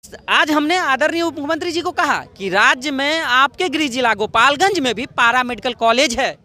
आज हमने आदरणीय उप मुख्यमंत्री जी को कहा कि राज्य में आपके गृह जिला गोपालगंज में भी पारा मेडिकल कॉलेज है,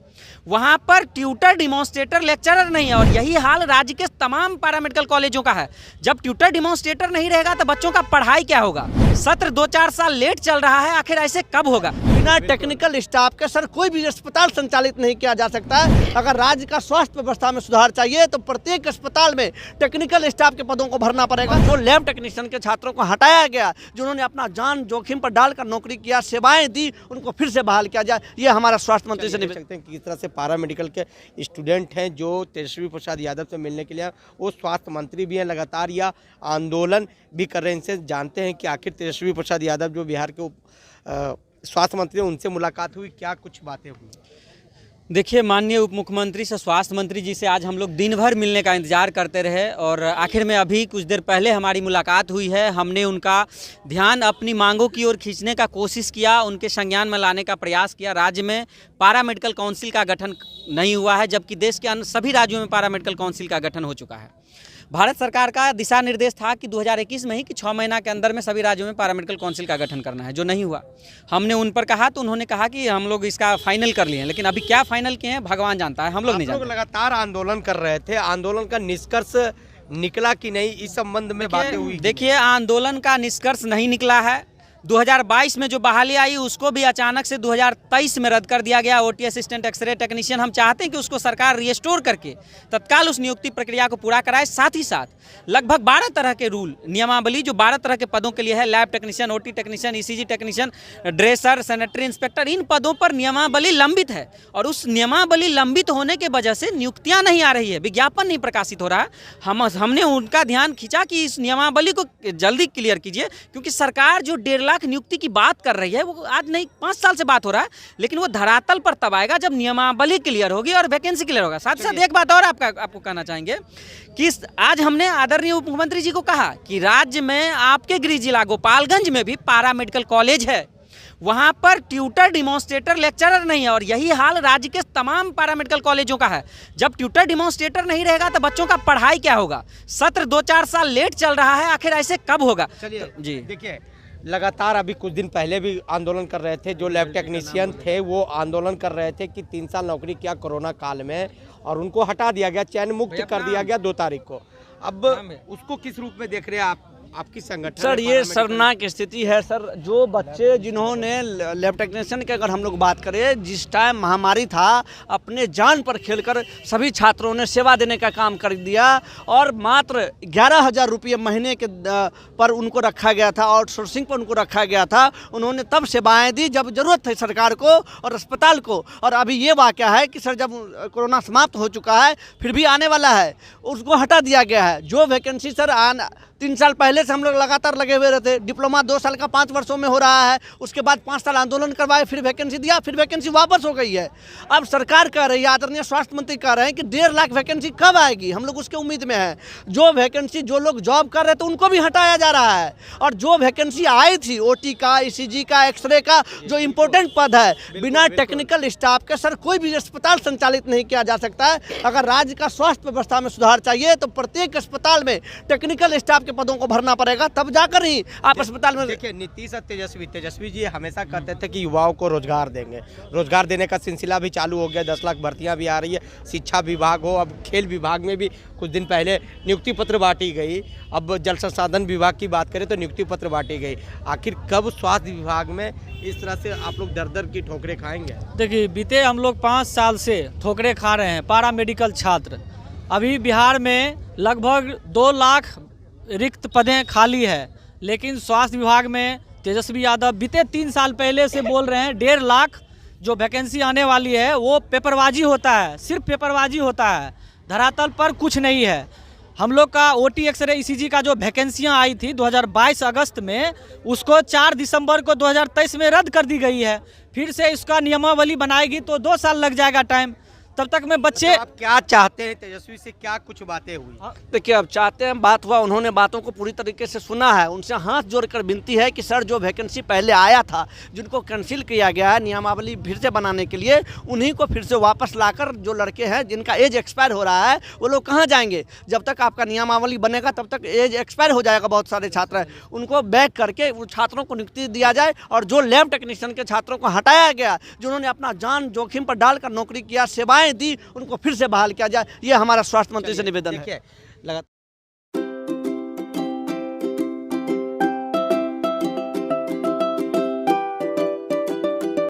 वहां पर ट्यूटर, डिमॉन्स्ट्रेटर, लेक्चरर नहीं है। और यही हाल राज्य के तमाम पारा मेडिकल कॉलेजों का है। जब ट्यूटर, डिमॉन्स्ट्रेटर नहीं रहेगा तो बच्चों का पढ़ाई क्या होगा? सत्र 2-4 साल लेट चल रहा है, आखिर ऐसे कब होगा? बिना टेक्निकल स्टाफ के सर कोई भी अस्पताल संचालित नहीं किया जा सकता है। अगर राज्य का स्वास्थ्य व्यवस्था में सुधार चाहिए तो प्रत्येक अस्पताल में टेक्निकल स्टाफ के पदों को भरना पड़ेगा। जो लैब टेक्नीशियन के छात्रों को हटाया गया, जिन्होंने अपना जान जोखिम पर डालकर नौकरी किया, सेवाएं दी, उनको फिर से बहाल किया जाए। ये हमारा स्वास्थ्य मंत्री से निवेदन सकते हैं कि किस तरह से पारा मेडिकल के स्टूडेंट हैं जो तेजस्वी प्रसाद यादव से मिलने के लिए वो स्वास्थ्य मंत्री भी हैं, लगातार यह आंदोलन भी कर रहे हैं। इनसे जानते हैं कि आखिर तेजस्वी प्रसाद यादव जो बिहार के स्वास्थ्य मंत्री हैं, उनसे मुलाकात हुई, क्या कुछ बातें हुई? देखिए, माननीय उप मुख्यमंत्री से, स्वास्थ्य मंत्री जी से आज हम लोग दिन भर मिलने का इंतजार करते रहे और आखिर में अभी कुछ देर पहले हमारी मुलाकात हुई है। हमने उनका ध्यान अपनी मांगों की ओर खींचने का कोशिश किया, उनके संज्ञान में लाने का प्रयास किया। राज्य में पारा मेडिकल काउंसिल का गठन नहीं हुआ है, जबकि देश के अन्य सभी राज्यों में पारा मेडिकल काउंसिल का गठन हो चुका है। भारत सरकार का दिशा निर्देश था कि 2021 में ही कि 6 महीना के अंदर में सभी राज्यों में पारा मेडिकल काउंसिल का गठन करना है, जो नहीं हुआ। हमने उन पर कहा तो उन्होंने कहा कि हम लोग इसका फाइनल कर लिए हैं, लेकिन अभी क्या फाइनल किए हैं भगवान जानता है, हम लोग नहीं जानते। लगातार आंदोलन कर रहे थे, आंदोलन का निष्कर्ष निकला कि नहीं, इस संबंध में बातें हुई? देखिए, आंदोलन का निष्कर्ष नहीं निकला है। 2022 में जो बहाली आई उसको भी अचानक से 2023 में रद्द कर दिया गया। ओटी असिस्टेंट, एक्सरे टेक्नीशियन, हम चाहते हैं कि उसको सरकार रिस्टोर करके तत्काल उस नियुक्ति प्रक्रिया को पूरा कराए। साथ ही साथ लगभग 12 तरह के रूल, नियमावली जो 12 तरह के पदों के लिए है, lab technician, OT technician, ECG technician, dresser, sanitary inspector, इन पदों पर नियमावली लंबित है। और उस नियमावली लंबित होने के वजह से नियुक्तियां नहीं आ रही है, विज्ञापन नहीं प्रकाशित हो रहा है। हमने उनका ध्यान खींचा कि इस नियमावली को जल्दी क्लियर कीजिए, क्योंकि सरकार जो 1.5 लाख नियुक्ति की बात कर रही है वो आज नहीं 5 साल से बात हो रहा है, लेकिन वो धरातल पर तब आएगा जब नियमावली क्लियर होगी और वैकेंसी क्लियर होगा। साथ ही साथ एक बात और आपको कहना चाहेंगे कि आज हमने आदरणीय उप मुख्यमंत्री जी को कहा कि राज्य में आपके गृह जिला गोपालगंज में भी पारा मेडिकल कॉलेज है, वहां पर ट्यूटर, डिमॉन्स्ट्रेटर, लेक्चरर नहीं है। और यही हाल राज्य के तमाम पारा मेडिकल कॉलेजों का है। जब ट्यूटर, डिमॉन्स्ट्रेटर नहीं रहेगा तो बच्चों का पढ़ाई क्या होगा? सत्र 2-4 साल लेट चल रहा है, आखिर ऐसे कब होगा? चलिए जी, देखिए, लगातार अभी कुछ दिन पहले भी आंदोलन कर रहे थे, जो लैब टेक्नीशियन थे वो आंदोलन कर रहे थे कि 3 साल नौकरी किया कोरोना काल में और उनको हटा दिया गया, चयन मुक्त कर दिया गया 2 तारीख को। अब उसको किस रूप में देख रहे हैं आप, आपकी संगठन? सर, ये शर्मनाक स्थिति है सर। जो बच्चे जिन्होंने लैब टेक्नीशियन की अगर हम लोग बात करें, जिस टाइम महामारी था, अपने जान पर खेलकर सभी छात्रों ने सेवा देने का काम कर दिया और मात्र 11,000 रुपये महीने के पर उनको रखा गया था, आउटसोर्सिंग पर उनको रखा गया था। उन्होंने तब सेवाएं दी जब जरूरत थी सरकार को और अस्पताल को। और अभी ये वाक़या है कि सर, जब कोरोना समाप्त हो चुका है, फिर भी आने वाला है, उसको हटा दिया गया है। जो वैकेंसी सर 3 साल पहले से हम लोग लगातार लगे हुए रहते। डिप्लोमा 2 साल का 5 वर्षों में हो रहा है, उसके बाद 5 साल आंदोलन करवाए, फिर वैकेंसी दिया, फिर वैकेंसी वापस हो गई है। अब सरकार कह रही है, आदरणीय स्वास्थ्य मंत्री कह रहे हैं कि 1.5 लाख वैकेंसी कब आएगी? हम लोग उसके उम्मीद में हैं। जो वैकेंसी, जो लोग जॉब कर रहे थे उनको भी हटाया जा रहा है। और जो वैकेंसी आई थी ओटी का, ईसीजी का, एक्सरे का, जो इम्पोर्टेंट पद है, बिना टेक्निकल स्टाफ के सर कोई भी अस्पताल संचालित नहीं किया जा सकता है। अगर राज्य का स्वास्थ्य व्यवस्था में सुधार चाहिए तो प्रत्येक अस्पताल में टेक्निकल स्टाफ के पदों को भरना पड़ेगा, तब जाकर ही आप अस्पताल में। देखिए, नीतीश और तेजस्वी जी हमेशा कहते थे कि युवाओं को रोजगार देंगे, रोजगार देने का सिलसिला भी चालू हो गया। 10 लाख भर्तियां भी आ रही है, शिक्षा विभाग हो, अब खेल विभाग में भी कुछ दिन पहले नियुक्ति पत्र बांटी गई। अब जल संसाधन विभाग की बात करें तो नियुक्ति पत्र बांटी गई। आखिर कब स्वास्थ्य विभाग में इस तरह से आप लोग दर की ठोकरें खाएंगे? देखिए, बीते हम लोग 5 साल से ठोकरें खा रहे हैं, पारा मेडिकल छात्र। अभी बिहार में लगभग 2 लाख रिक्त पदें खाली है, लेकिन स्वास्थ्य विभाग में तेजस्वी यादव बीते 3 साल पहले से बोल रहे हैं 1.5 लाख जो वैकेंसी आने वाली है वो पेपरबाजी होता है, सिर्फ पेपरबाजी होता है, धरातल पर कुछ नहीं है। हम लोग का ओटी, एक्सरे, ईसीजी का जो वैकेंसियां आई थी 2022 अगस्त में, उसको 4 दिसंबर को 2023 में रद्द कर दी गई है। फिर से इसका नियमावली बनाएगी तो 2 साल लग जाएगा टाइम। तब तक में बच्चे आप क्या चाहते हैं तेजस्वी से, क्या कुछ बातें हुई? देखिए, अब चाहते हैं, बात हुआ, उन्होंने बातों को पूरी तरीके से सुना है। उनसे हाथ जोड़कर विनती है कि सर, जो वैकेंसी पहले आया था, जिनको कैंसिल किया गया है नियमावली फिर से बनाने के लिए, उन्हीं को फिर से वापस लाकर, जो लड़के हैं जिनका एज एक्सपायर हो रहा है, वो लोग कहाँ जाएंगे? जब तक आपका नियमावली बनेगा तब तक एज एक्सपायर हो जाएगा। बहुत सारे छात्र हैं, उनको बैक करके उन छात्रों को नियुक्ति दिया जाए, और जो लैब टेक्नीशियन के छात्रों को हटाया गया, जिन्होंने अपना जान जोखिम पर डालकर नौकरी किया, सेवाएं दी, उनको फिर से बहाल किया जाए। ये हमारा स्वास्थ्य मंत्री से निवेदन है। देखिए,